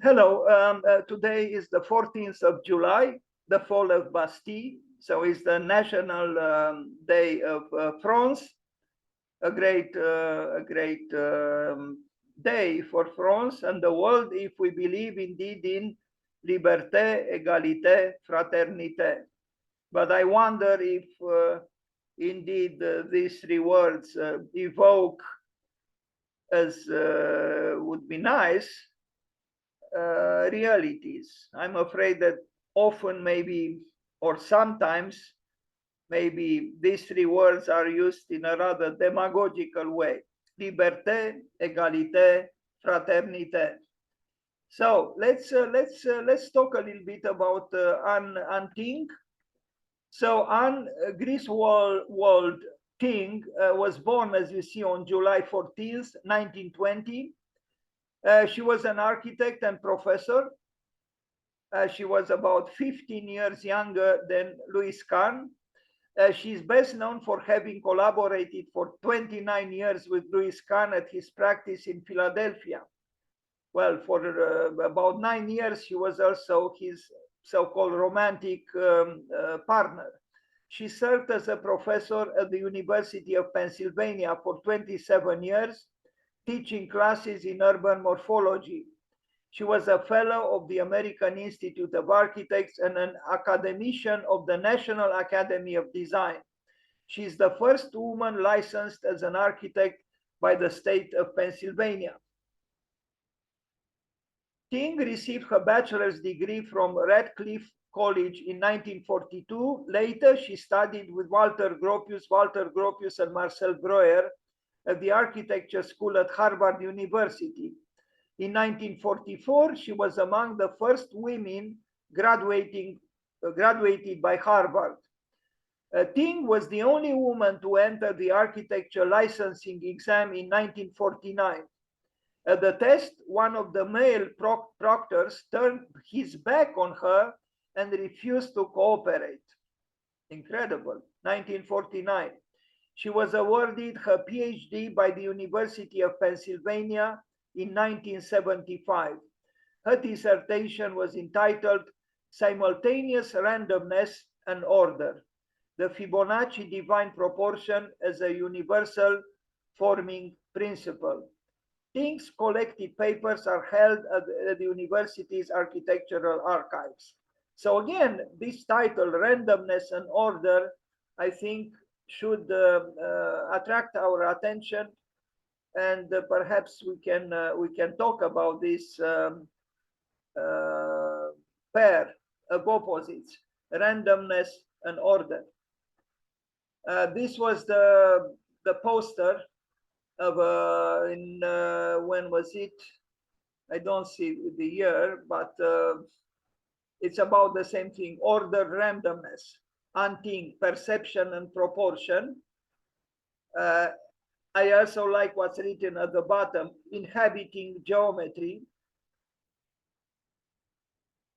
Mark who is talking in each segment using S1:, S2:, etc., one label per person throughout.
S1: Hello, today is the 14th of July, the fall of Bastille. So it's the National Day of France, a great day for France and the world if we believe indeed in liberté, égalité, fraternité. But I wonder if indeed these three words evoke, as would be nice, realities. I'm afraid that often maybe, or sometimes, maybe these three words are used in a rather demagogical way. Liberté, égalité, fraternité. So let's talk a little bit about Anne Tyng. So Anne Griswold Tyng was born, as you see, on July 14th, 1920. She was an architect and professor. She was about 15 years younger than Louis Kahn. She's best known for having collaborated for 29 years with Louis Kahn at his practice in Philadelphia. Well, for about 9 years, she was also his so-called romantic partner. She served as a professor at the University of Pennsylvania for 27 years, teaching classes in urban morphology. She was a fellow of the American Institute of Architects and an academician of the National Academy of Design. She is the first woman licensed as an architect by the state of Pennsylvania. Tyng received her bachelor's degree from Radcliffe College in 1942. Later, she studied with Walter Gropius and Marcel Breuer at the architecture school at Harvard University. In 1944, she was among the first women graduated by Harvard. Tyng was the only woman to enter the architecture licensing exam in 1949. At the test, one of the male proctors turned his back on her and refused to cooperate. Incredible. 1949. She was awarded her PhD by the University of Pennsylvania in 1975. Her dissertation was entitled Simultaneous Randomness and Order, the Fibonacci Divine Proportion as a Universal Forming Principle. Tyng's collected papers are held at the university's architectural archives. So again, this title, Randomness and Order, I think should attract our attention, and perhaps we can talk about this pair of opposites, randomness and order. This was the poster of when was it? I don't see the year, but it's about the same thing: order, randomness, Tyng, perception and proportion. I also like what's written at the bottom: inhabiting geometry.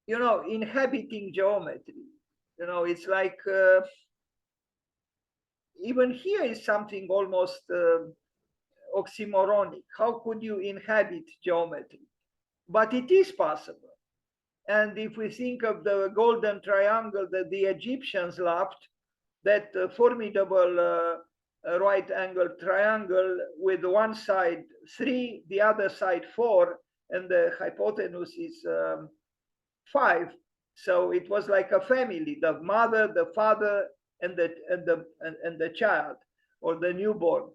S1: You know, inhabiting geometry. You know, it's like even here is something almost oxymoronic. How could you inhabit geometry? But it is possible. And if we think of the golden triangle that the Egyptians loved, that formidable right angle triangle with one side 3, the other side 4, and the hypotenuse is 5. So it was like a family: the mother, the father, and the child, or the newborn.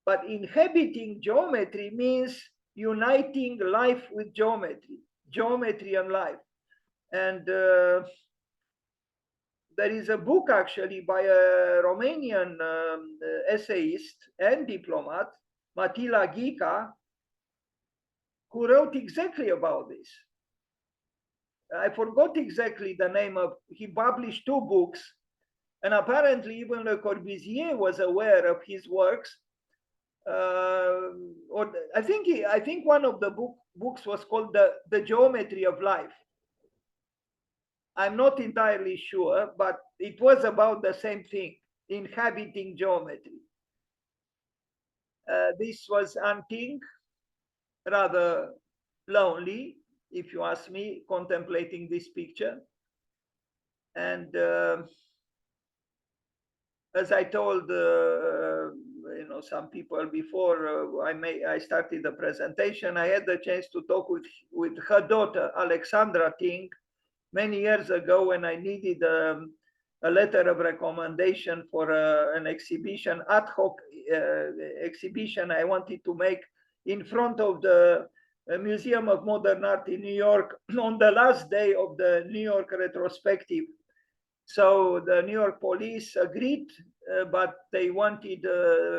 S1: But inhabiting geometry means uniting life with geometry, geometry and life. And there is a book actually by a Romanian essayist and diplomat, Matila Ghica, who wrote exactly about this. I forgot exactly the name of, he published 2 books, and apparently even Le Corbusier was aware of his works. Or I think one of the books was called the Geometry of Life. I'm not entirely sure, but it was about the same thing: inhabiting geometry. This was Anne Tyng, rather lonely, if you ask me, contemplating this picture. And as I told some people before I started the presentation, I had the chance to talk with her daughter, Alexandra Tyng, many years ago when I needed a letter of recommendation for an exhibition, ad hoc exhibition I wanted to make in front of the Museum of Modern Art in New York on the last day of the New York retrospective. So the New York police agreed, but they wanted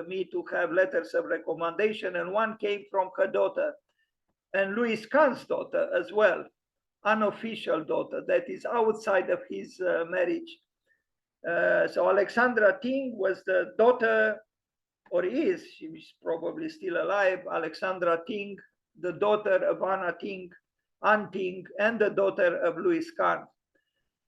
S1: me to have letters of recommendation, and one came from her daughter and Louis Kahn's daughter as well, unofficial daughter that is outside of his marriage. So Alexandra Tyng was the daughter, or is, she's probably still alive, Alexandra Tyng, the daughter of Anna Tyng, Ann Tyng, and the daughter of Louis Kahn.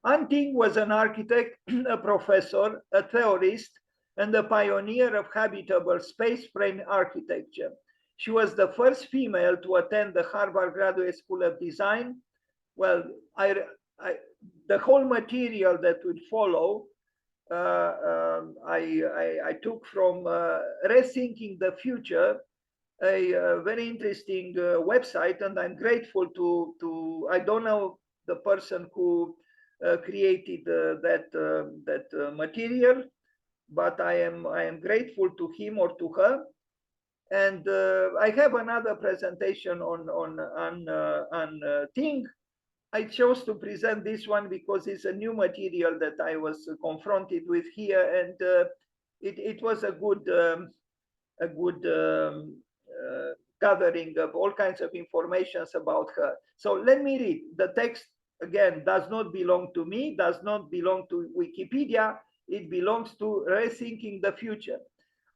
S1: Ann Tyng was an architect, a professor, a theorist, and a pioneer of habitable space frame architecture. She was the first female to attend the Harvard Graduate School of Design. Well, the whole material that would follow, I took from Rethinking the Future, a very interesting website, and I'm grateful to I don't know the person who created that material, but I am grateful to him or to her. And I have another presentation on Tyng. I chose to present this one because it's a new material that I was confronted with here, and it was a good gathering of all kinds of informations about her. So let me read. The text, again, does not belong to me, does not belong to Wikipedia. It belongs to Rethinking the Future.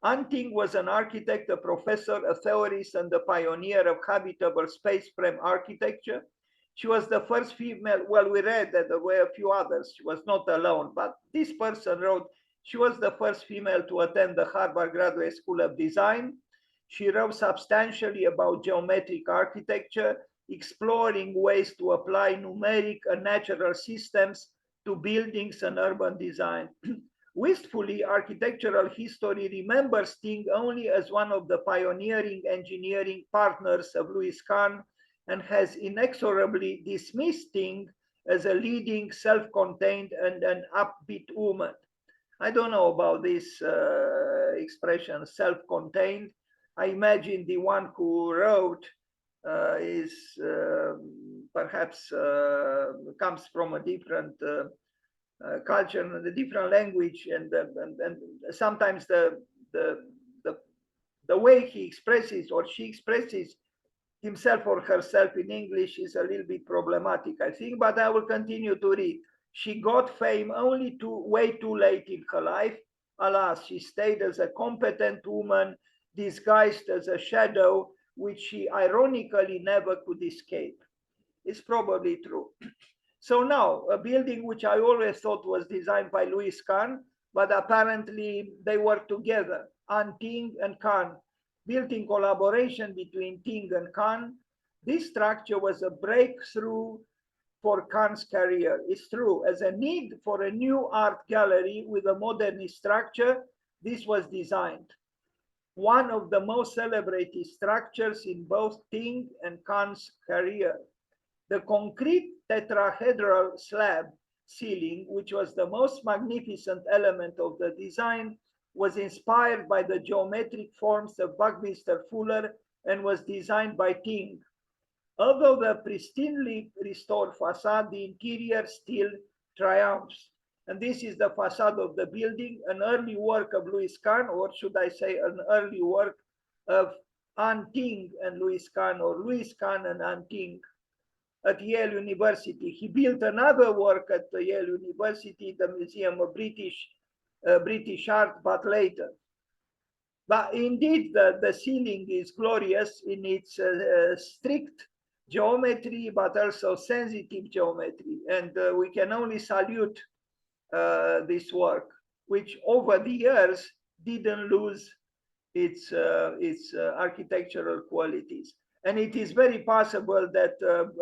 S1: Ann Tyng was an architect, a professor, a theorist, and a pioneer of habitable space frame architecture. She was the first female, well, we read that there were a few others. She was not alone, but this person wrote, she was the first female to attend the Harvard Graduate School of Design. She wrote substantially about geometric architecture, exploring ways to apply numeric and natural systems to buildings and urban design. Wistfully, architectural history remembers Tyng only as one of the pioneering engineering partners of Louis Kahn, and has inexorably dismissed Tyng as a leading, self-contained, and an upbeat woman. I don't know about this expression, self-contained. I imagine the one who wrote is perhaps comes from a different culture and a different language, and sometimes the way he expresses or she expresses himself or herself in English is a little bit problematic, I think, but I will continue to read. She got fame only way too late in her life. Alas, she stayed as a competent woman, disguised as a shadow, which she ironically never could escape. It's probably true. So now, a building which I always thought was designed by Louis Kahn, but apparently they work together, Ann Tyng and Kahn, built in collaboration between Tyng and Kahn. This structure was a breakthrough for Kahn's career. It's true, as a need for a new art gallery with a modernist structure, this was designed. One of the most celebrated structures in both Tyng and Kahn's career. The concrete tetrahedral slab ceiling, which was the most magnificent element of the design, was inspired by the geometric forms of Buckminster Fuller and was designed by Tyng. Although the pristinely restored facade, the interior still triumphs. And this is the facade of the building, an early work of Louis Kahn, or should I say an early work of Ann Tyng and Louis Kahn, or Louis Kahn and Ann Tyng at Yale University. He built another work at Yale University, the Museum of British Art, but later. But indeed, the ceiling is glorious in its strict geometry, but also sensitive geometry. And we can only salute this work, which over the years didn't lose its architectural qualities. And it is very possible that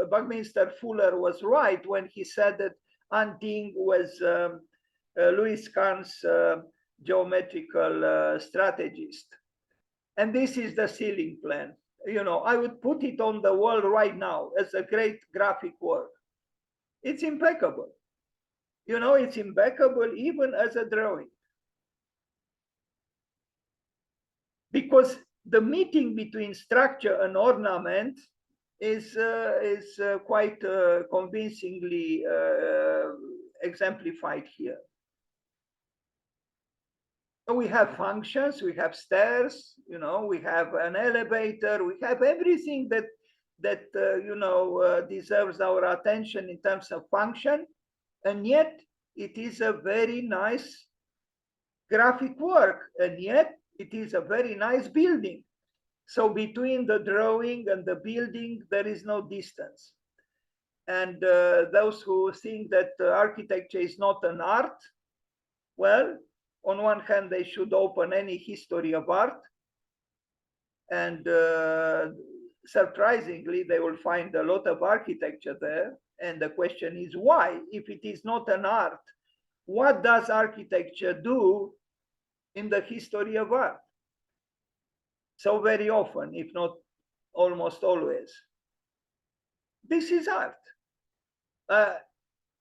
S1: Buckminster Fuller was right when he said that Tyng was Louis Kahn's geometrical strategist. And this is the ceiling plan. You know, I would put it on the wall right now as a great graphic work. It's impeccable. You know, it's impeccable even as a drawing. Because the meeting between structure and ornament is quite convincingly exemplified here. We have functions, we have stairs, you know, we have an elevator, we have everything that you know, deserves our attention in terms of function, and yet it is a very nice graphic work, and yet it is a very nice building. So between the drawing and the building, there is no distance. And those who think that architecture is not an art, well, on one hand, they should open any history of art. And surprisingly, they will find a lot of architecture there. And the question is why? If it is not an art, what does architecture do in the history of art? So very often, if not almost always, this is art.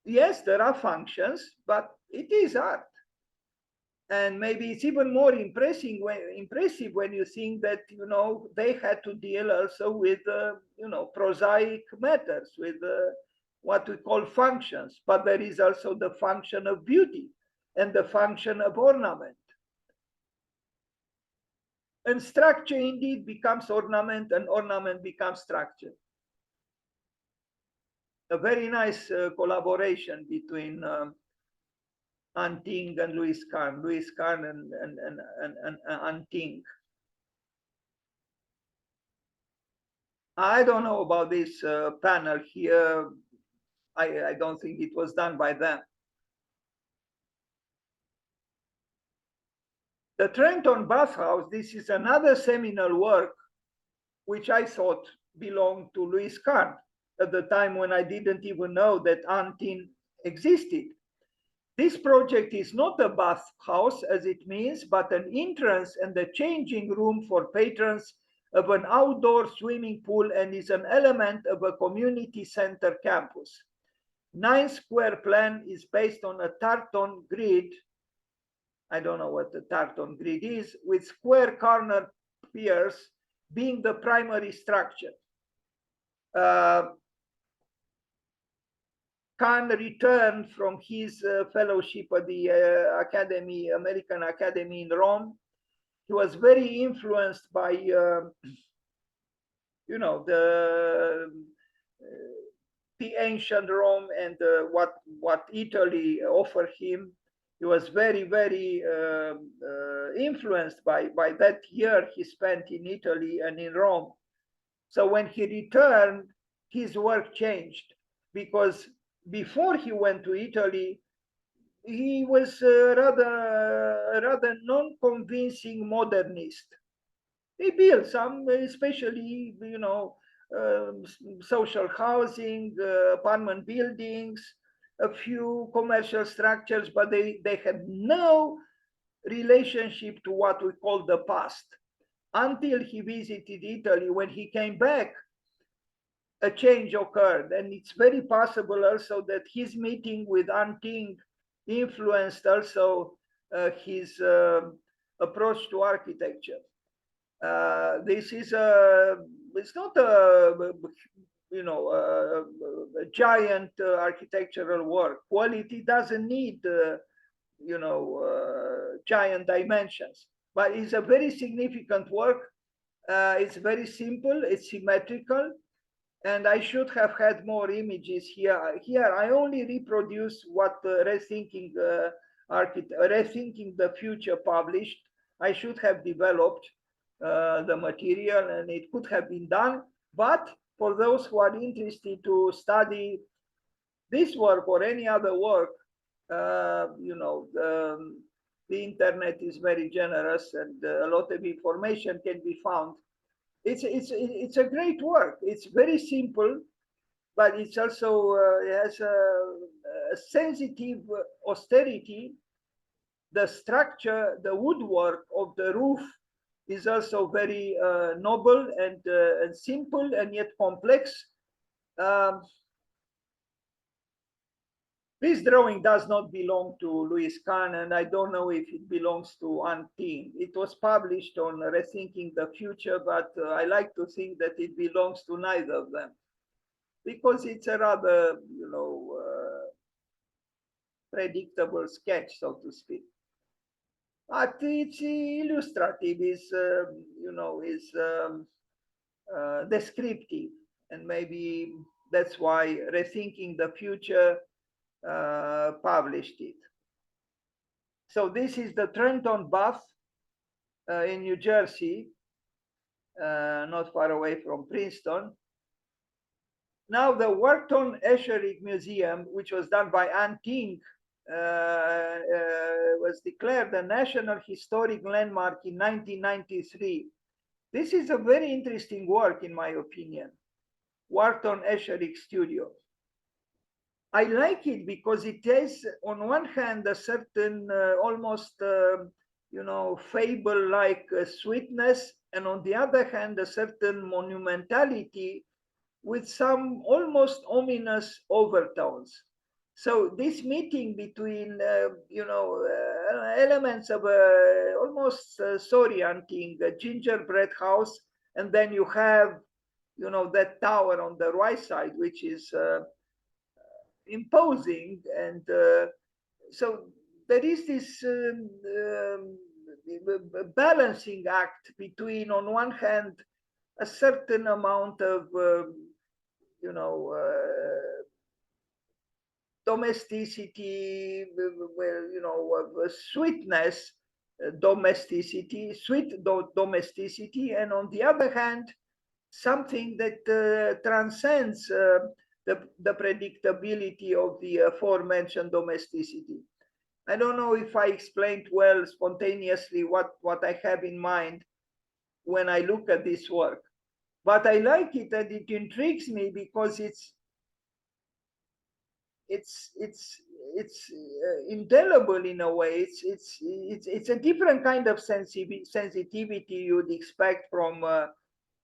S1: Yes, there are functions, but it is art. And maybe it's even more impressive when you think that, you know, they had to deal also with, you know, prosaic matters, with what we call functions. But there is also the function of beauty and the function of ornament. And structure indeed becomes ornament, and ornament becomes structure. A very nice collaboration between Tyng and Louis Kahn and Tyng. I don't know about this panel here. I don't think it was done by them. The Trenton Bathhouse, this is another seminal work which I thought belonged to Louis Kahn at the time when I didn't even know that Tyng existed. This project is not a bathhouse as it means, but an entrance and a changing room for patrons of an outdoor swimming pool, and is an element of a community center campus. 9 square plan is based on a tartan grid. I don't know what the tartan grid is, with square corner piers being the primary structure. Kahn returned from his fellowship at the American Academy in Rome. He was very influenced by, you know, the ancient Rome and what Italy offered him. He was very, very influenced by that year he spent in Italy and in Rome. So when he returned, his work changed, because before he went to Italy, he was a rather non-convincing modernist. He built some, especially, you know, social housing, apartment buildings, a few commercial structures, but they had no relationship to what we call the past. Until he visited Italy, when he came back, a change occurred. And it's very possible also that his meeting with Tyng influenced also his approach to architecture. This is it's not a, you know, a giant architectural work. Quality doesn't need, you know, giant dimensions, but it's a very significant work. It's very simple, it's symmetrical, and I should have had more images here. Here I only reproduce what Rethinking the Future published. I should have developed the material, and it could have been done. But for those who are interested to study this work or any other work, you know, the internet is very generous, and a lot of information can be found. It's a great work. It's very simple, but it's also has a sensitive austerity. The structure, the woodwork of the roof is also very noble and simple and yet complex. Um, this drawing does not belong to Louis Kahn, and I don't know if it belongs to Tyng. It was published on Rethinking the Future, but I like to think that it belongs to neither of them, because it's a rather, predictable sketch, so to speak. But it's illustrative, is descriptive, and maybe that's why Rethinking the Future published it. So this is the Trenton Bath in New Jersey, not far away from Princeton. Now the Wharton Escherich Museum, which was done by Tyng, was declared a National Historic Landmark in 1993. This is a very interesting work, in my opinion. Wharton Escherich Studio. I like it because it has, on one hand, a certain almost, fable-like sweetness, and on the other hand, a certain monumentality with some almost ominous overtones. So this meeting between, elements of almost disorienting a gingerbread house, and then you have, that tower on the right side, which is imposing, and so there is this balancing act between, on one hand, a certain amount of domesticity, sweetness, domesticity, domesticity, and on the other hand, something that transcends the predictability of the aforementioned domesticity. I don't know if I explained well spontaneously what I have in mind when I look at this work, but I like it and it intrigues me because it's indelible in a way. It's a different kind of sensitivity you'd expect from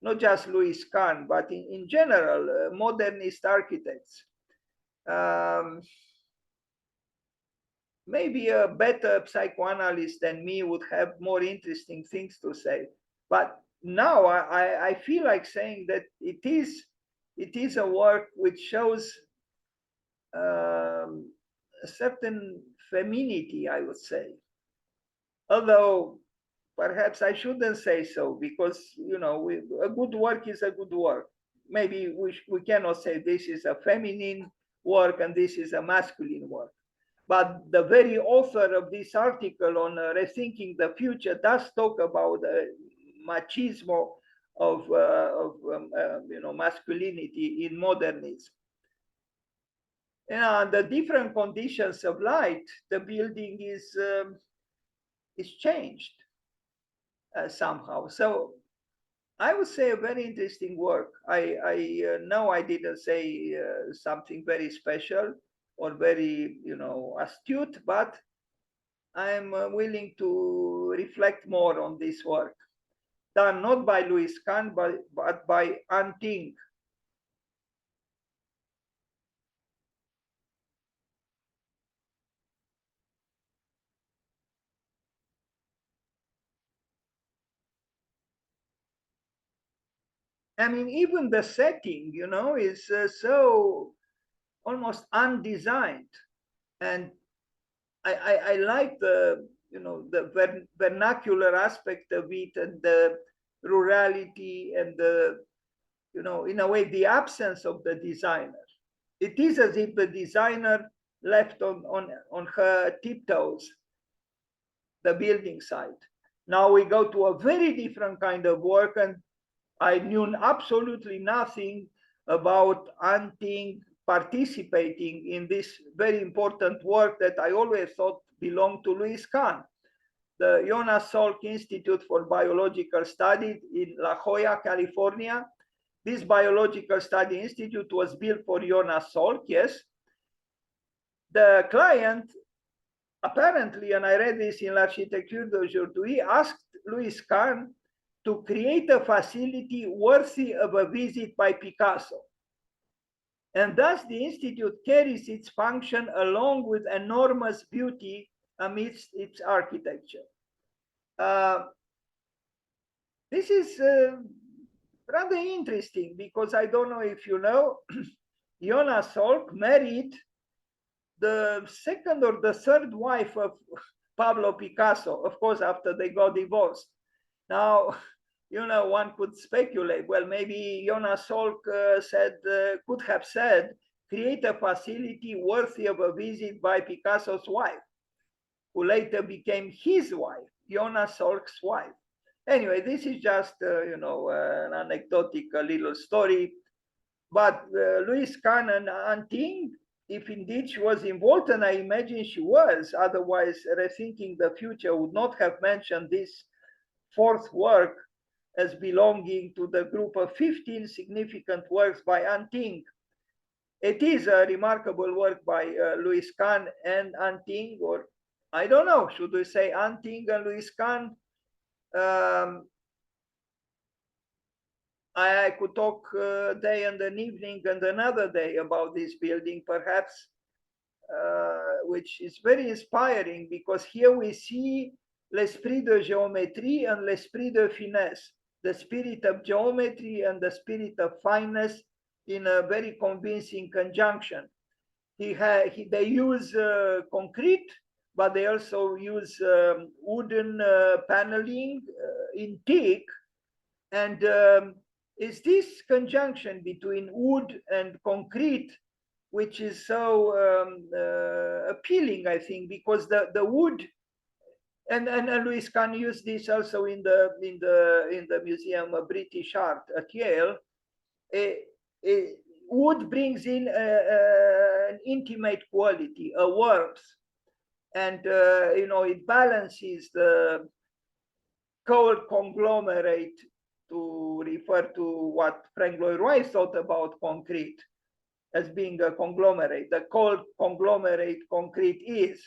S1: not just Louis Kahn, but in general, modernist architects. Maybe a better psychoanalyst than me would have more interesting things to say. But now I feel like saying that it is a work which shows a certain femininity, I would say. Although perhaps I shouldn't say so, because a good work is a good work. Maybe we cannot say this is a feminine work and this is a masculine work. But the very author of this article on Rethinking the Future does talk about machismo of masculinity in modernism. And the different conditions of light, the building is changed somehow. So I would say a very interesting work. I know I didn't say something very special or very, astute, but I'm willing to reflect more on this work, done not by Louis Kahn, but by Tyng. I mean, even the setting, is so almost undesigned, and I like the the vernacular aspect of it, and the rurality, and the in a way the absence of the designer. It is as if the designer left on her tiptoes the building site. Now we go to a very different kind of work, and I knew absolutely nothing about Tyng participating in this very important work that I always thought belonged to Louis Kahn. the Jonas Salk Institute for Biological Studies in La Jolla, California. This Biological Study Institute was built for Jonas Salk, yes. The client, apparently, and I read this in L'Architecture d'aujourd'hui, asked Louis Kahn to create a facility worthy of a visit by Picasso. And thus the Institute carries its function along with enormous beauty amidst its architecture. This is rather interesting because I don't know if you know, Jonas Salk married the second or the third wife of Pablo Picasso, of course, after they got divorced. Now, you know, one could speculate, well, maybe Jonas Salk could have said, create a facility worthy of a visit by Picasso's wife, who later became his wife, Jonas Salk's wife. Anyway, this is just, you know, an anecdotal little story. But Louise Kahn and Tyng, if indeed she was involved, and I imagine she was, otherwise Rethinking the Future would not have mentioned this fourth work as belonging to the group of 15 significant works by Anne Tyng. It is a remarkable work by Louise Kahn and Anne Tyng, or I don't know, should we say Anne Tyng and Louise Kahn? I could talk day and an evening and another day about this building, perhaps, which is very inspiring because here we see l'esprit de géométrie and l'esprit de finesse, the spirit of geometry and the spirit of fineness in a very convincing conjunction. They use concrete, but they also use wooden paneling in teak, and it's this conjunction between wood and concrete which is so appealing, I think, because the wood, and Louis Kahn used this also in the Museum of British Art at Yale. Wood brings in an intimate quality, a warmth, and you know, it balances the cold conglomerate, to refer to what Frank Lloyd Wright thought about concrete as being a conglomerate. The cold conglomerate concrete is.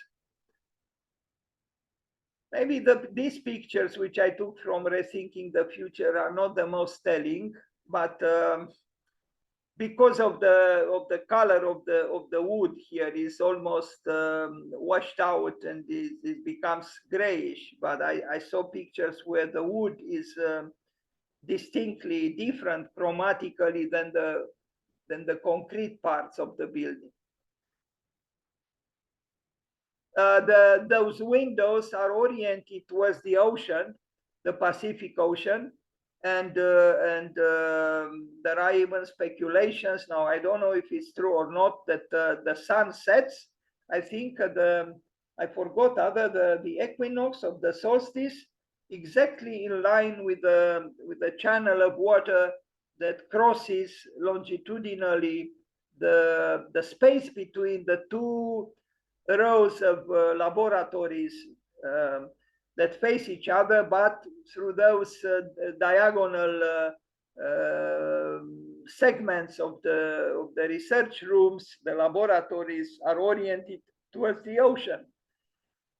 S1: Maybe these pictures, which I took from Rethinking the Future, are not the most telling, but because of the color of the wood here is almost washed out and it becomes grayish. But I saw pictures where the wood is distinctly different chromatically than the concrete parts of the building. Those windows are oriented towards the ocean, the Pacific Ocean, and there are even speculations now. I don't know if it's true or not that the sun sets. I think I forgot the equinox of the solstice, exactly in line with the channel of water that crosses longitudinally the space between the two rows of laboratories that face each other, but through those diagonal segments of the research rooms, the laboratories are oriented towards the ocean.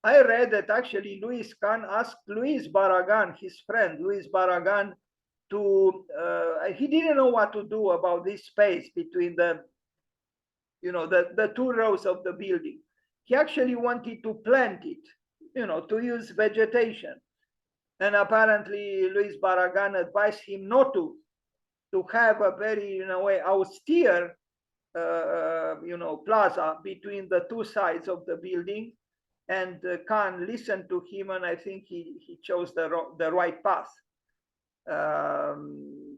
S1: I read that actually Louis Kahn asked Luis Barragan, his friend Luis Barragan, to he didn't know what to do about this space between the two rows of the building. He actually wanted to plant it, to use vegetation, and apparently Luis Barragan advised him not to have a very, in a way, austere plaza between the two sides of the building. And Kahn listened to him, and I think he chose the right path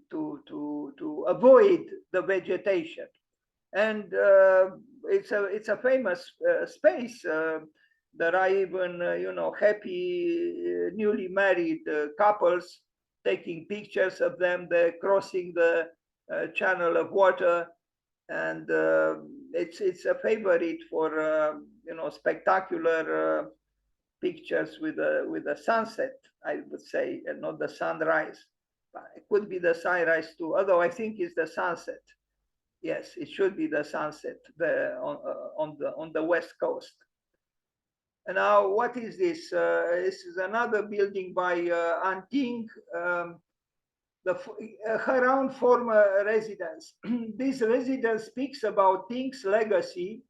S1: to avoid the vegetation. And it's a famous space. There are even happy newly married couples taking pictures of them. They're crossing the channel of water, and it's a favorite for spectacular pictures with the sunset, I would say, and not the sunrise. But it could be the sunrise too, although I think it's the sunset. Yes, it should be the sunset on the west coast. And now, what is this? This is another building by Tyng, her own former residence. This residence speaks about Tyng's legacy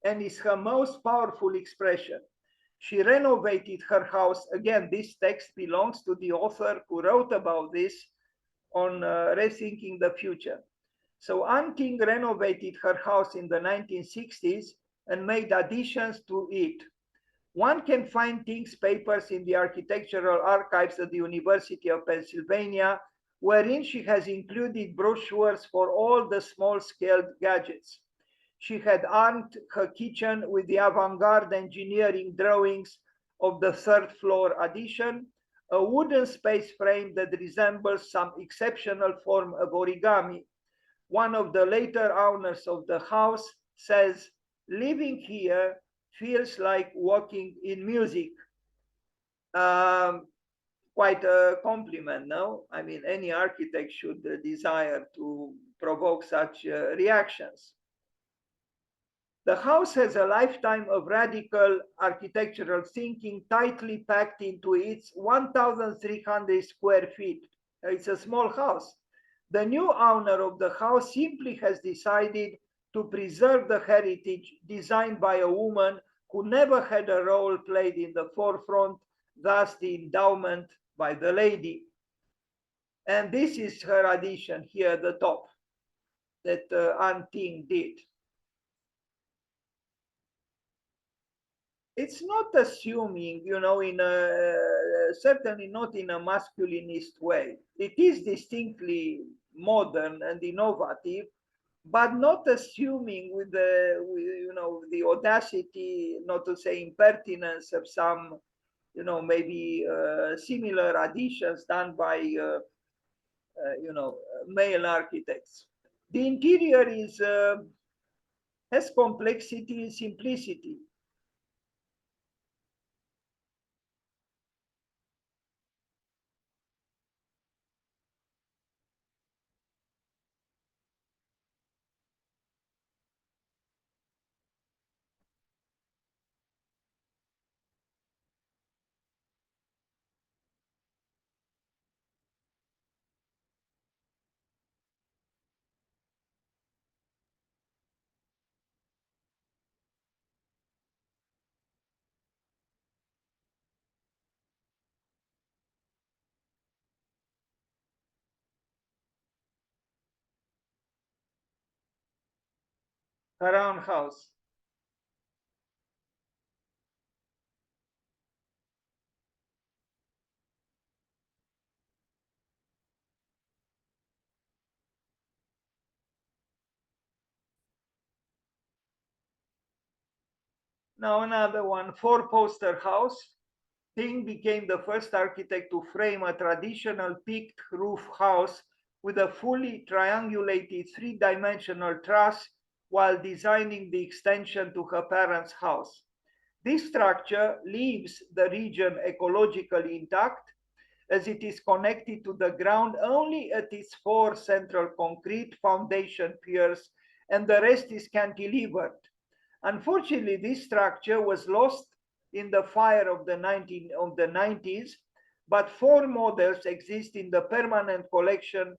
S1: and is her most powerful expression. She renovated her house. Again, this text belongs to the author who wrote about this on Rethinking the Future. So Anne Tyng renovated her house in the 1960s and made additions to it. One can find Tyng's papers in the architectural archives at the University of Pennsylvania, wherein she has included brochures for all the small-scale gadgets. She had armed her kitchen with the avant-garde engineering drawings of the third floor addition, a wooden space frame that resembles some exceptional form of origami. One of the later owners of the house says, "Living here feels like walking in music." Quite a compliment, no? I mean, any architect should desire to provoke such reactions. The house has a lifetime of radical architectural thinking tightly packed into its 1,300 square feet. It's a small house. The new owner of the house simply has decided to preserve the heritage designed by a woman who never had a role played in the forefront, thus the endowment by the lady. And this is her addition here at the top that Anne Tyng did. It's not assuming, you know, in a certainly not in a masculinist way. It is distinctly modern and innovative, but not assuming with the you know, the audacity, not to say impertinence, of some, you know, maybe similar additions done by you know, male architects. The interior is has complexity and simplicity. Her own house. Now another one, four-poster house. Tyng became the first architect to frame a traditional peaked roof house with a fully triangulated three-dimensional truss while designing the extension to her parents' house. This structure leaves the region ecologically intact as it is connected to the ground only at its four central concrete foundation piers, and the rest is cantilevered. Unfortunately, this structure was lost in the fire of the 90s, but four models exist in the permanent collection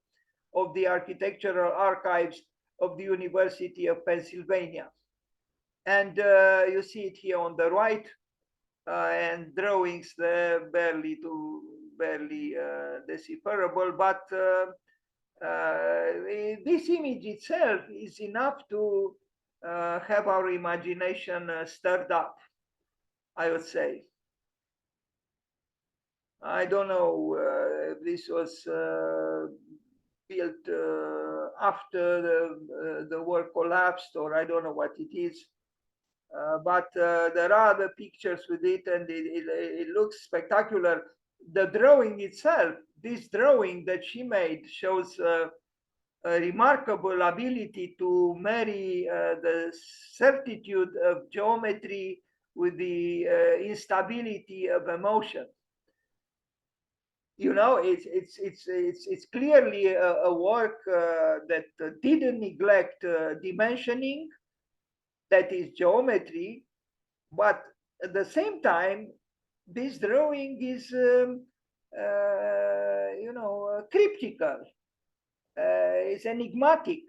S1: of the architectural archives of the University of Pennsylvania. And you see it here on the right, and drawings barely decipherable, but this image itself is enough to have our imagination stirred up, I would say. I don't know if this was built after the war collapsed, or I don't know what it is. But there are the pictures with it, and it looks spectacular. The drawing itself, this drawing that she made, shows a remarkable ability to marry the certitude of geometry instability of emotion. You know, it's clearly a work that didn't neglect dimensioning, that is geometry, but at the same time, this drawing is, cryptical, it's enigmatic.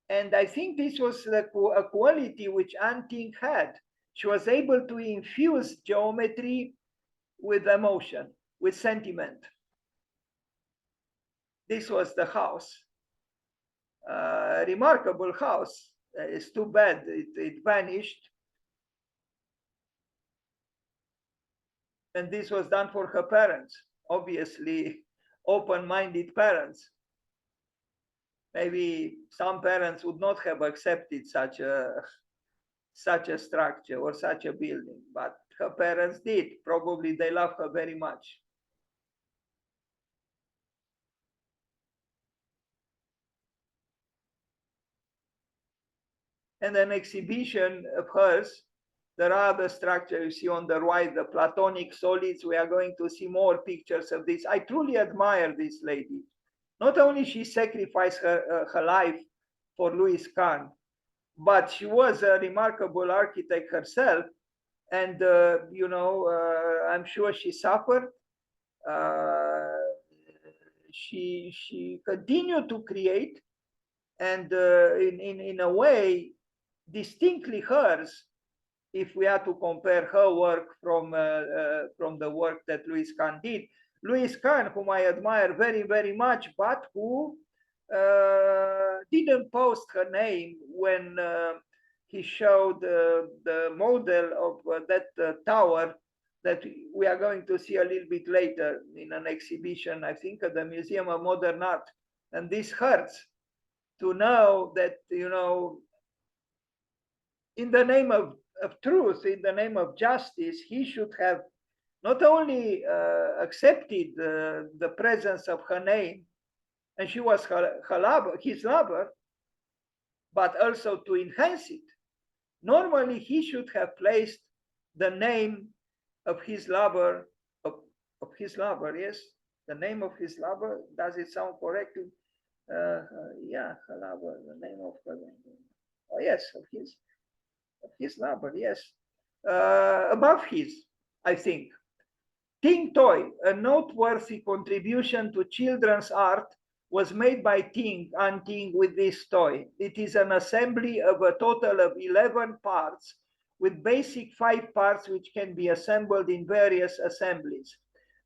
S1: And I think this was a quality which Tyng had. She was able to infuse geometry with emotion, with sentiment. This was the house. Remarkable house. It's too bad it vanished. And this was done for her parents, obviously open-minded parents. Maybe some parents would not have accepted such a structure or such a building, but her parents did. Probably they love her very much. And an exhibition of hers. There are the structure you see on the right, the Platonic solids. We are going to see more pictures of this. I truly admire this lady. Not only she sacrificed her life for Louis Kahn, but she was a remarkable architect herself. And, I'm sure she suffered. She continued to create, and in a way, distinctly hers, if we are to compare her work from the work that Louis Kahn did. Louis Kahn, whom I admire very, very much, but who didn't post her name when he showed the model of that tower that we are going to see a little bit later in an exhibition, I think, at the Museum of Modern Art. And this hurts to know that, in the name of truth, in the name of justice, he should have not only accepted the presence of her name, and she was his lover, but also to enhance it. Normally, he should have placed the name of his lover, of his lover, yes? The name of his lover, does it sound correct? Yeah, her lover, the name of her, oh yes, of his lover, yes. Above his, I think. Tyng toy, a noteworthy contribution to children's art, was made by Tyng with this toy. It is an assembly of a total of 11 parts, with basic 5 parts which can be assembled in various assemblies.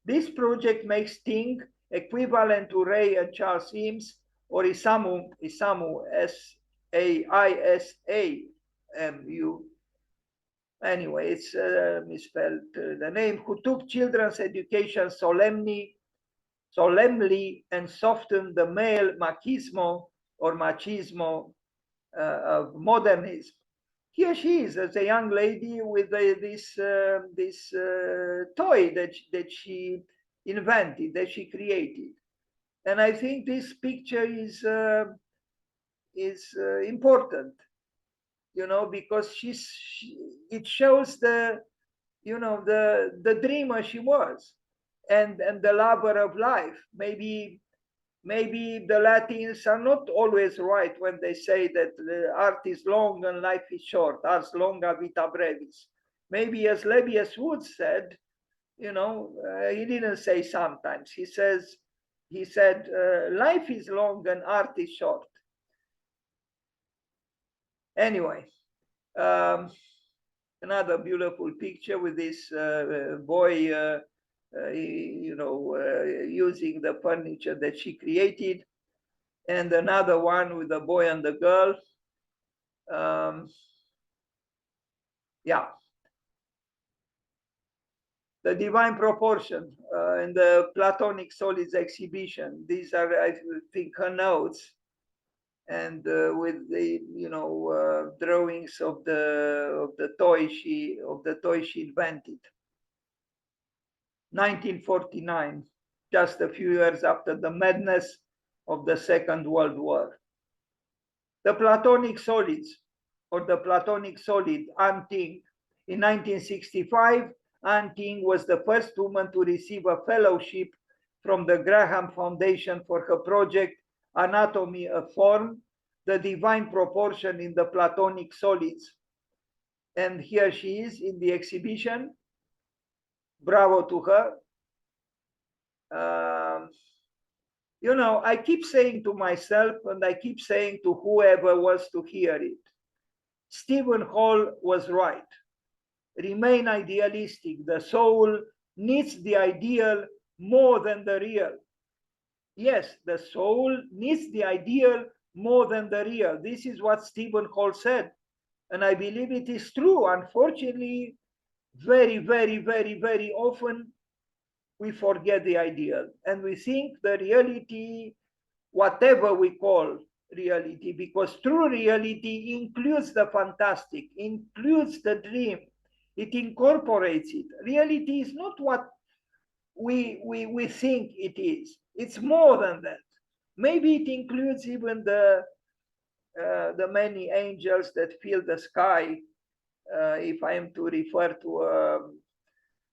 S1: This project makes Tyng equivalent to Ray and Charles Eames, or Isamu, S-A-I-S-A-M-U. Anyway, it's misspelled the name, who took children's education solemnly and softened the male machismo or machismo of modernism. Here she is as a young lady with this toy that she invented, that she created. And I think this picture is important, because it shows the dreamer she was, and the lover of life. Maybe the Latins are not always right when they say that the art is long and life is short, ars longa vita brevis. Maybe, as Lebbeus Woods said, he didn't say sometimes. He said life is long and art is short. Anyway, another beautiful picture with this boy, using the furniture that she created, and another one with the boy and the girl. Yeah. The divine proportion in the Platonic solids exhibition. These are, I think, her notes, and with the drawings of the toy she invented. 1949, just a few years after the madness of the Second World War. The Platonic solids, or the Platonic solid, Tyng, In 1965, Anne Tyng was the first woman to receive a fellowship from the Graham Foundation for her project Anatomy of Form, the divine proportion in the Platonic solids. And here she is in the exhibition. Bravo to her. You know, I keep saying to myself, and I keep saying to whoever was to hear it, Stephen Hall was right. Remain idealistic. The soul needs the ideal more than the real. Yes, the soul needs the ideal more than the real. This is what Stephen Hall said. And I believe it is true. Unfortunately, very, very, very, very often we forget the ideal and we think the reality, whatever we call reality, because true reality includes the fantastic, includes the dream, it incorporates it. Reality is not what we think it is. It's more than that. Maybe it includes even the many angels that fill the sky. If I am to refer to a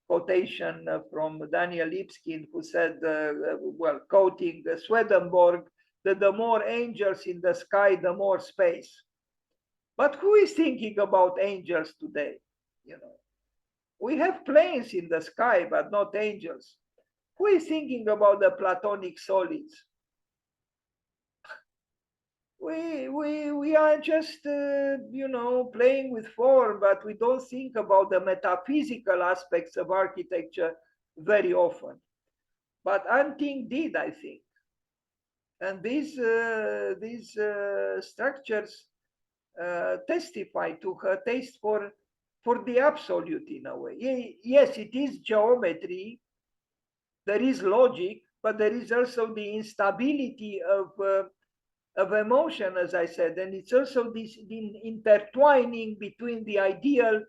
S1: quotation from Daniel Lipskin, who said, well, quoting Swedenborg, that the more angels in the sky, the more space. But who is thinking about angels today? You know, we have planes in the sky, but not angels. Who is thinking about the Platonic solids? We are just, you know, playing with form, but we don't think about the metaphysical aspects of architecture very often. But Anne Tyng did, I think. And these structures testify to her taste for the absolute in a way. Yes, it is geometry, there is logic, but there is also the instability of emotion, as I said, and it's also this intertwining between the ideal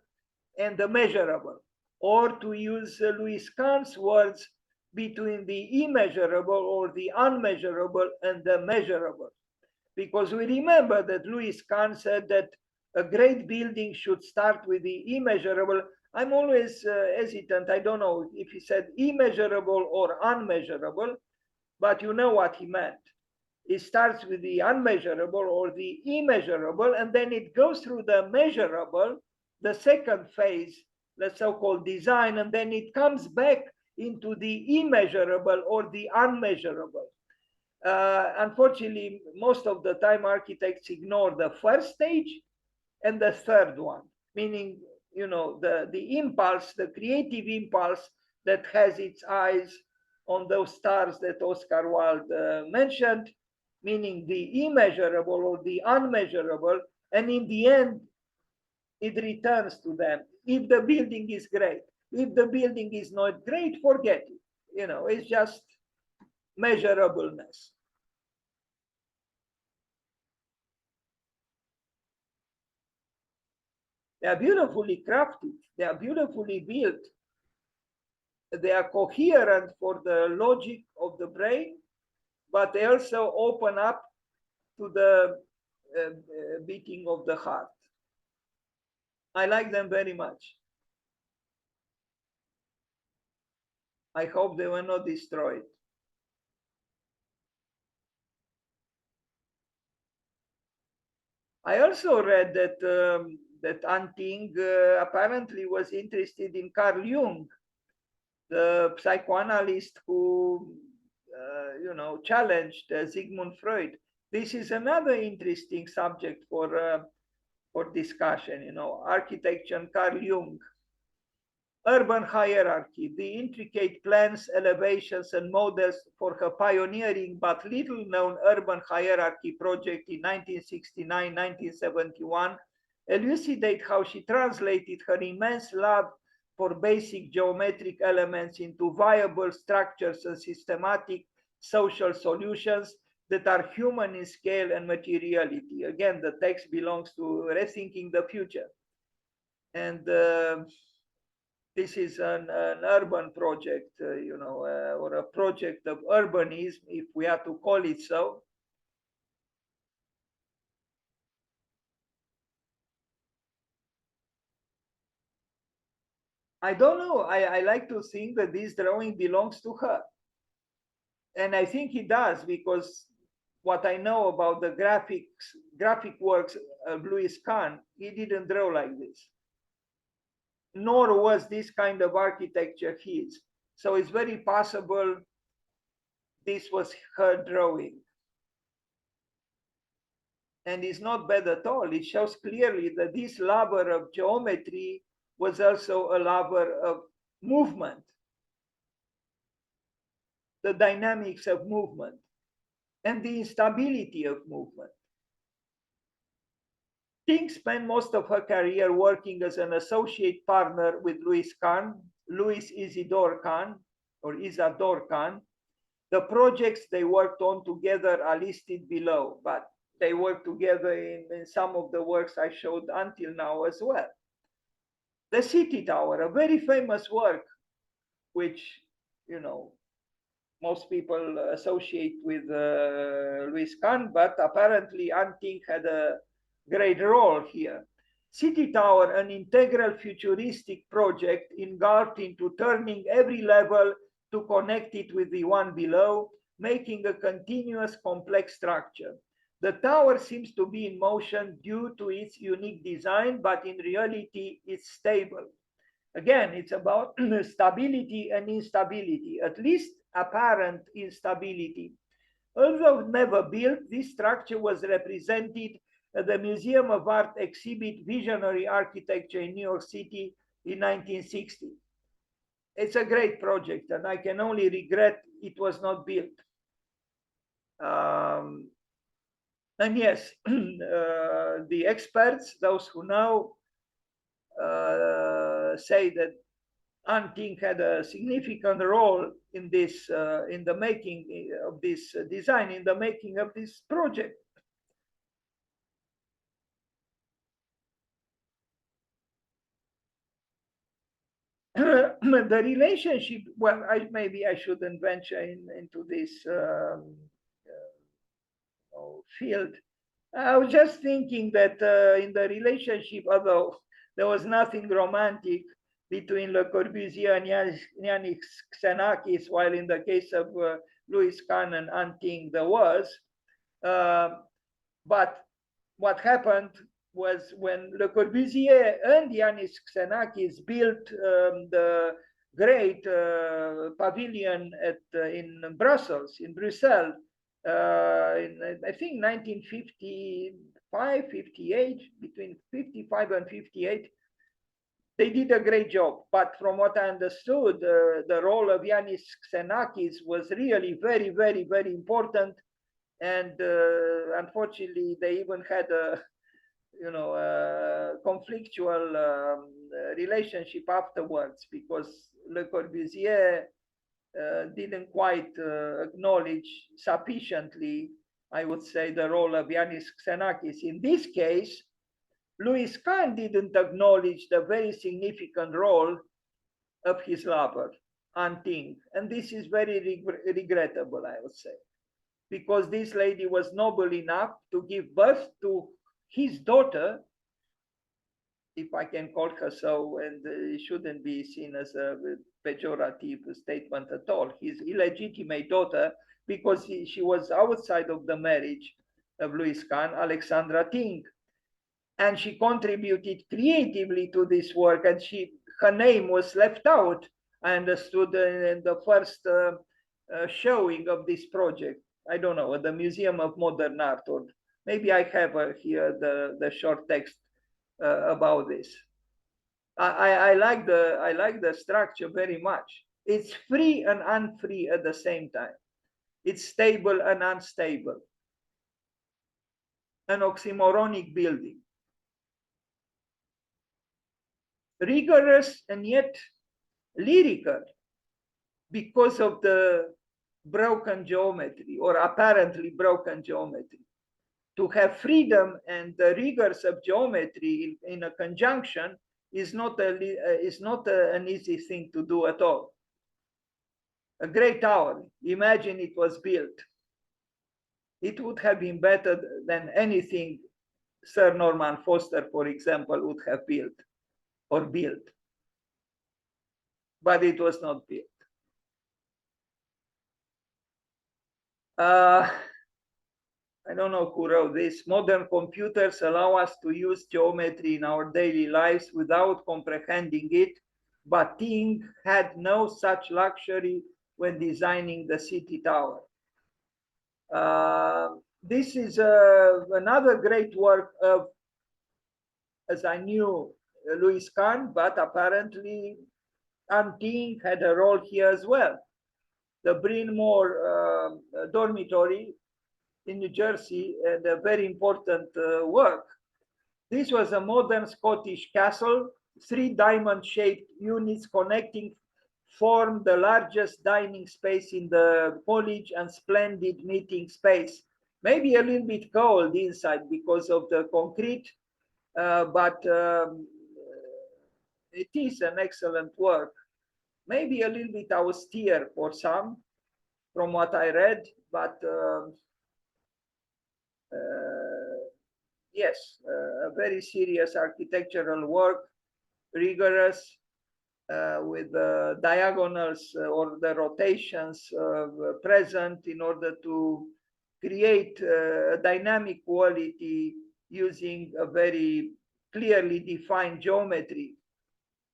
S1: and the measurable, or to use Louis Kahn's words, between the immeasurable or the unmeasurable and the measurable. Because we remember that Louis Kahn said that a great building should start with the immeasurable. I'm always hesitant. I don't know if he said immeasurable or unmeasurable, but you know what he meant. It starts with the unmeasurable or the immeasurable, and then it goes through the measurable, the second phase, the so-called design, and then it comes back into the immeasurable or the unmeasurable. Unfortunately, most of the time architects ignore the first stage and the third one, meaning, you know, the impulse, the creative impulse that has its eyes on those stars that Oscar Wilde mentioned, meaning the immeasurable or the unmeasurable, and in the end, it returns to them. If the building is great, if the building is not great, forget it. You know, it's just measurableness. They are beautifully crafted, they are beautifully built, they are coherent for the logic of the brain, but they also open up to the beating of the heart. I like them very much. I hope they were not destroyed. I also read that that Anne Tyng apparently was interested in Carl Jung, the psychoanalyst who, you know, challenged Sigmund Freud. This is another interesting subject for discussion. You know, architecture and Carl Jung. Urban hierarchy, the intricate plans, elevations, and models for her pioneering but little known urban hierarchy project in 1969-1971 elucidate how she translated her immense love for basic geometric elements into viable structures and systematic social solutions that are human in scale and materiality. Again, the text belongs to Rethinking the Future. And this is an urban project, you know, or a project of urbanism, if we are to call it so. I don't know. I like to think that this drawing belongs to her. And I think it does, because what I know about the graphic works of Louis Kahn, he didn't draw like this. Nor was this kind of architecture his. So it's very possible this was her drawing. And it's not bad at all. It shows clearly that this lover of geometry was also a lover of movement, the dynamics of movement, and the instability of movement. Tyng spent most of her career working as an associate partner with Louis Kahn, Louis Isidore Kahn, or Isadore Kahn. The projects they worked on together are listed below, but they worked together in some of the works I showed until now as well. The City Tower, a very famous work, which, you know, most people associate with Louis Kahn, but apparently Tyng had a great role here. City Tower, an integral futuristic project engulfed into turning every level to connect it with the one below, making a continuous complex structure. The tower seems to be in motion due to its unique design, but in reality, it's stable. Again, it's about stability and instability, at least apparent instability. Although never built, this structure was represented at the Museum of Art exhibit Visionary Architecture in New York City in 1960. It's a great project, and I can only regret it was not built. And yes, the experts, those who know, say that Tyng had a significant role in this, in the making of this design, in the making of this project. The relationship, well, maybe I shouldn't venture into this field. I was just thinking that in the relationship, although there was nothing romantic between Le Corbusier and Yannis Xenakis, while in the case of Louis Kahn and Tyng there was. But what happened was when Le Corbusier and Yannis Xenakis built the great pavilion in Brussels, in Brussels, in, I think 1955, 58, between 55 and 58, they did a great job. But from what I understood, the role of Yannis Xenakis was really very, very, very important. And unfortunately, they even had a, conflictual relationship afterwards, because Le Corbusier didn't quite acknowledge sufficiently, I would say, the role of Yannis Xenakis. In this case, Louis Kahn didn't acknowledge the very significant role of his lover, Tyng. And this is very regrettable, I would say, because this lady was noble enough to give birth to his daughter, if I can call her so, and it shouldn't be seen as a pejorative statement at all, his illegitimate daughter, because she was outside of the marriage of Louis Kahn, Alexandra Tyng. And she contributed creatively to this work, and her name was left out, I understood, in the first showing of this project. I don't know, at the Museum of Modern Art, or maybe I have here the short text about this. I like the structure very much. It's free and unfree at the same time. It's stable and unstable. An oxymoronic building. Rigorous and yet lyrical, because of the broken geometry, or apparently broken geometry. To have freedom and the rigors of geometry in a conjunction is not an easy thing to do at all. A great tower, imagine it was built. It would have been better than anything Sir Norman Foster, for example, would have built or built. but it was not built. I don't know who wrote this. Modern computers allow us to use geometry in our daily lives without comprehending it, but Tyng had no such luxury when designing the city tower. This is another great work of, as I knew, Louis Kahn, but apparently Tyng had a role here as well. The Bryn Mawr dormitory in New Jersey, and a very important work. This was a modern Scottish castle. 3 diamond-shaped units connecting form the largest dining space in the college and splendid meeting space. Maybe a little bit cold inside because of the concrete, but it is an excellent work. Maybe a little bit austere for some, from what I read, but yes, a very serious architectural work, rigorous, with the diagonals or the rotations present in order to create a dynamic quality using a very clearly defined geometry.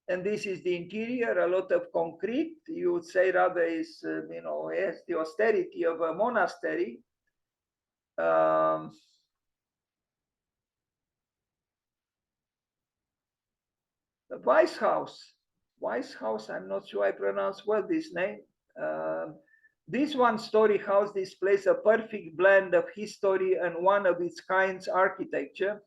S1: And this is the interior, a lot of concrete. You would say rather is, yes, the austerity of a monastery. The Weiss House, I'm not sure I pronounce well this name. This one-story house displays a perfect blend of history and one of its kind's architecture.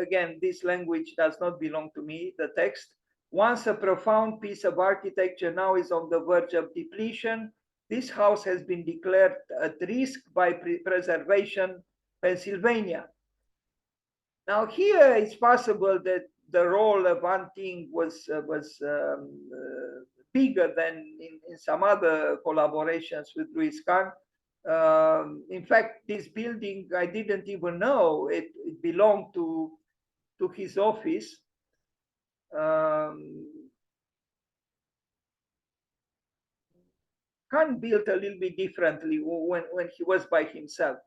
S1: Again, this language does not belong to me, the text. Once a profound piece of architecture, now is on the verge of depletion. This house has been declared at risk by Preservation Pennsylvania. Now here it's possible that the role of Tyng was bigger than in some other collaborations with Louis Kahn. In fact, this building, I didn't even know it belonged to his office. Kahn built a little bit differently when he was by himself.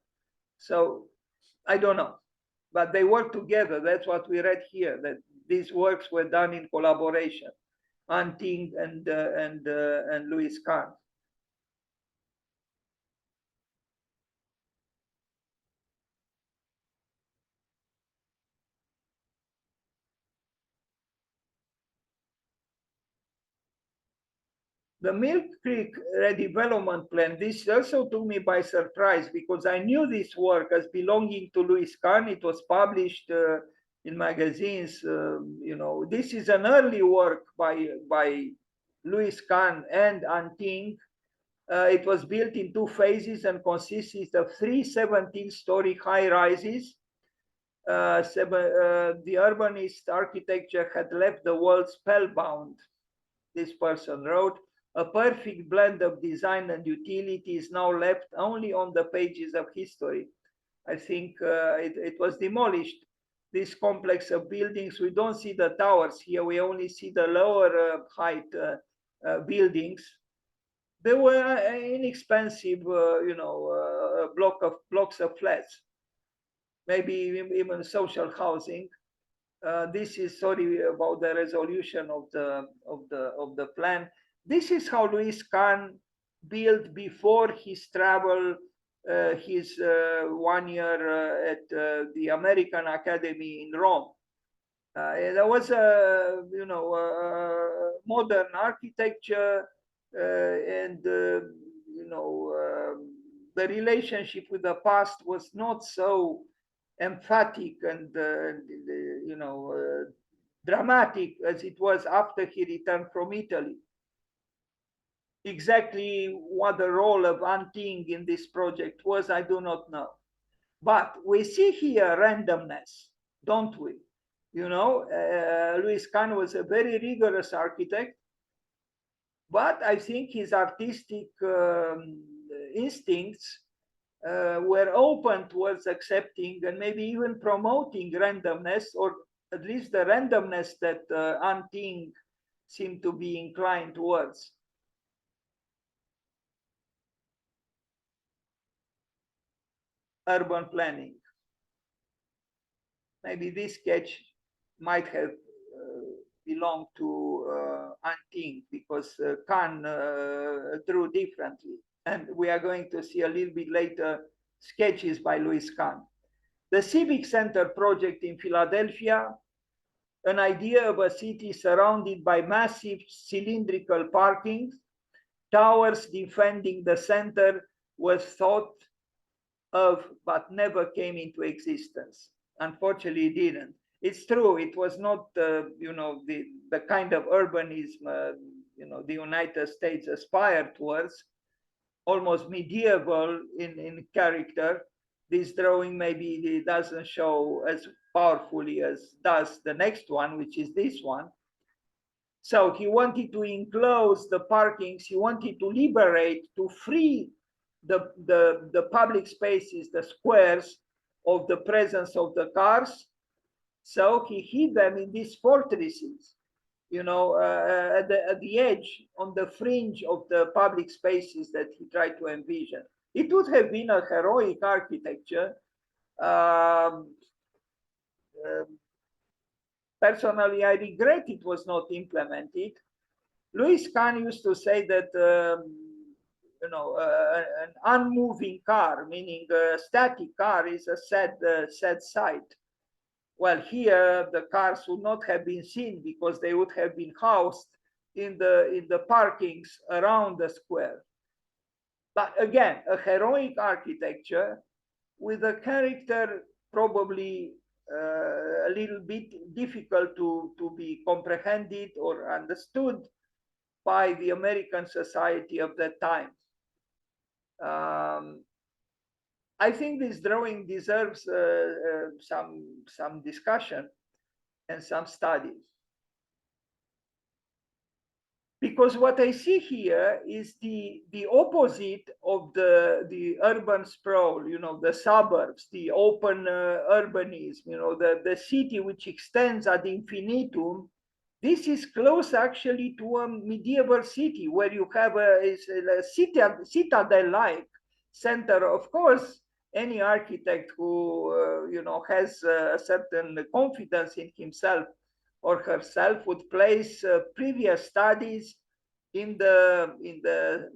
S1: So I don't know, but they worked together. That's what we read here, that these works were done in collaboration, Tyng and Louis Kahn. The Milk Creek redevelopment plan, this also took me by surprise because I knew this work as belonging to Louis Kahn. It was published in magazines. This is an early work by Louis Kahn and Tyng. It was built in 2 phases and consisted of 3 17-story high rises. The urbanist architecture had left the world spellbound, this person wrote. A perfect blend of design and utility is now left only on the pages of history. I think it was demolished. This complex of buildings, we don't see the towers here. We only see the lower height buildings. They were inexpensive, blocks of flats, maybe even social housing. This is sorry about the resolution of the plan. This is how Louis Kahn built before his travel, his 1 year at the American Academy in Rome. There was a modern architecture and the relationship with the past was not so emphatic and dramatic as it was after he returned from Italy. Exactly what the role of Tyng in this project was, I do not know. But we see here randomness, don't we? Louis Kahn was a very rigorous architect, but I think his artistic instincts were open towards accepting and maybe even promoting randomness, or at least the randomness that Tyng seem to be inclined towards. Urban planning. Maybe this sketch might have belonged to Tyng, because Kahn drew differently. And we are going to see a little bit later sketches by Louis Kahn. The Civic Center project in Philadelphia, an idea of a city surrounded by massive cylindrical parkings, towers defending the center, was thought of but never came into existence. Unfortunately, it didn't. It's true, it was not the kind of urbanism the United States aspired towards, almost medieval in character. This drawing maybe it doesn't show as powerfully as does the next one, which is this one. So he wanted to enclose the parkings, he wanted to liberate, to free the public spaces, the squares, of the presence of the cars. So he hid them in these fortresses, at the edge, on the fringe of the public spaces that he tried to envision. It would have been a heroic architecture. Personally, I regret it was not implemented. Louis Kahn used to say that an unmoving car, meaning a static car, is a sad sight. Well, here the cars would not have been seen because they would have been housed in the parkings around the square. But again, a heroic architecture with a character probably a little bit difficult to be comprehended or understood by the American society of that time. I think this drawing deserves some discussion and some study. Because what I see here is the opposite of the urban sprawl, the suburbs, the open urbanism, the city which extends ad infinitum. This is close actually to a medieval city where you have a citadel-like center. Of course, any architect who has a certain confidence in himself or herself would place previous studies in the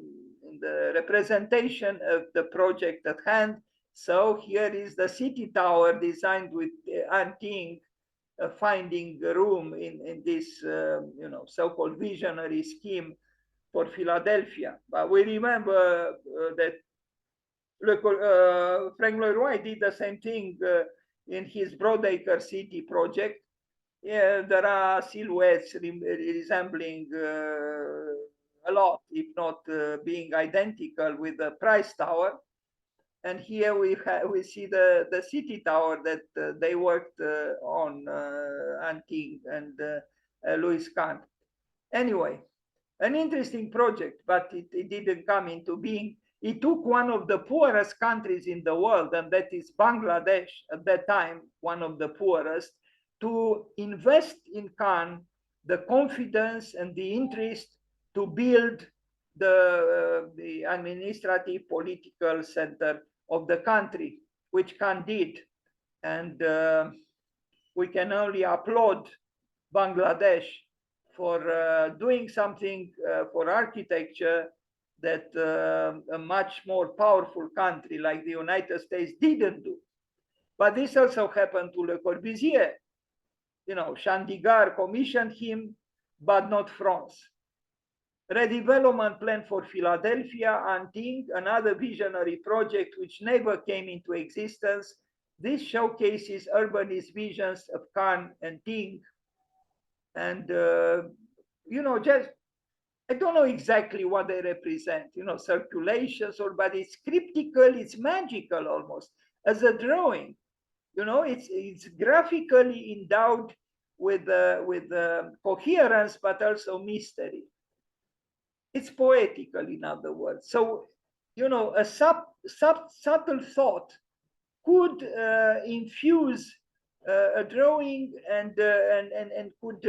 S1: representation of the project at hand. So here is the city tower designed with Tyng, finding room in this so-called visionary scheme for Philadelphia. But we remember that Frank Lloyd Wright did the same thing in his Broadacre City project. Yeah, there are silhouettes resembling a lot, if not being identical with the Price Tower. And here we see the city tower that they worked on, Tyng and Louis Kahn. Anyway, an interesting project, but it didn't come into being. It took one of the poorest countries in the world, and that is Bangladesh at that time, one of the poorest, to invest in Kahn the confidence and the interest to build the administrative political center of the country, which Kahn did. And we can only applaud Bangladesh for doing something for architecture that a much more powerful country like the United States didn't do. But this also happened to Le Corbusier. Chandigarh commissioned him, but not France. Redevelopment plan for Philadelphia and Tyng, another visionary project which never came into existence. This showcases urbanist visions of Kahn and Tyng. And, just, I don't know exactly what they represent, circulations, but it's cryptical, it's magical almost, as a drawing. It's graphically endowed with coherence, but also mystery. It's poetical, in other words. So, a subtle thought could infuse a drawing and could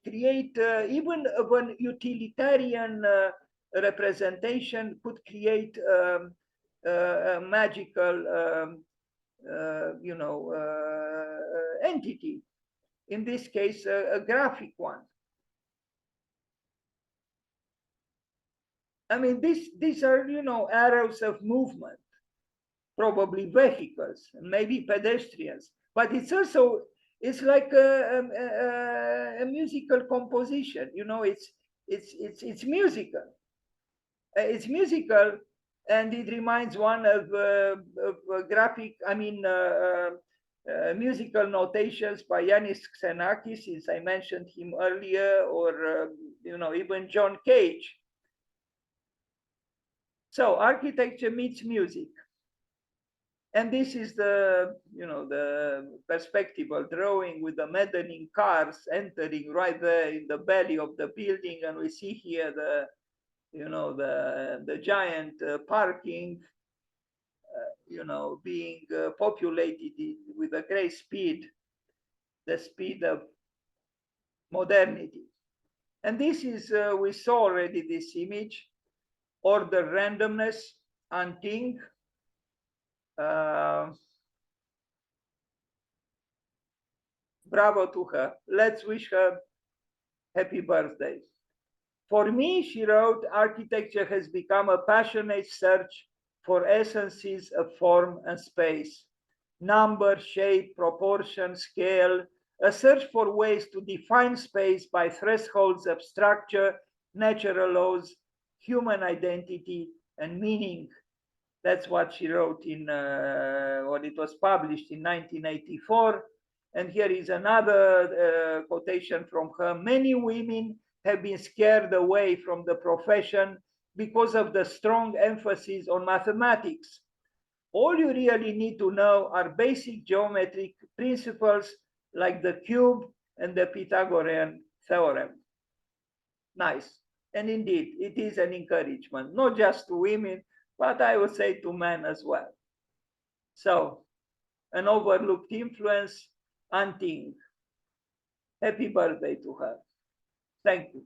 S1: create even of an utilitarian representation, could create a magical entity, in this case a graphic one. I mean, these are, arrows of movement, probably vehicles, maybe pedestrians, but it's like a musical composition. It's musical. It's musical, and it reminds one of graphic. I mean. Musical notations by Yanis Xenakis, since I mentioned him earlier, or even John Cage. So architecture meets music, and this is the perspectival drawing with the maddening cars entering right there in the belly of the building, and we see here the giant parking. Being populated with a great speed, the speed of modernity. And this is, we saw already this image, order randomness and Tyng. Bravo to her. Let's wish her happy birthday. For me, she wrote, architecture has become a passionate search for essences of form and space, number, shape, proportion, scale, a search for ways to define space by thresholds of structure, natural laws, human identity, and meaning. That's what she wrote in when it was published in 1984. And here is another quotation from her. Many women have been scared away from the profession because of the strong emphasis on mathematics. All you really need to know are basic geometric principles like the cube and the Pythagorean theorem. Nice. And indeed, it is an encouragement, not just to women, but I would say to men as well. So, an overlooked influence, and Tyng. Happy birthday to her. Thank you.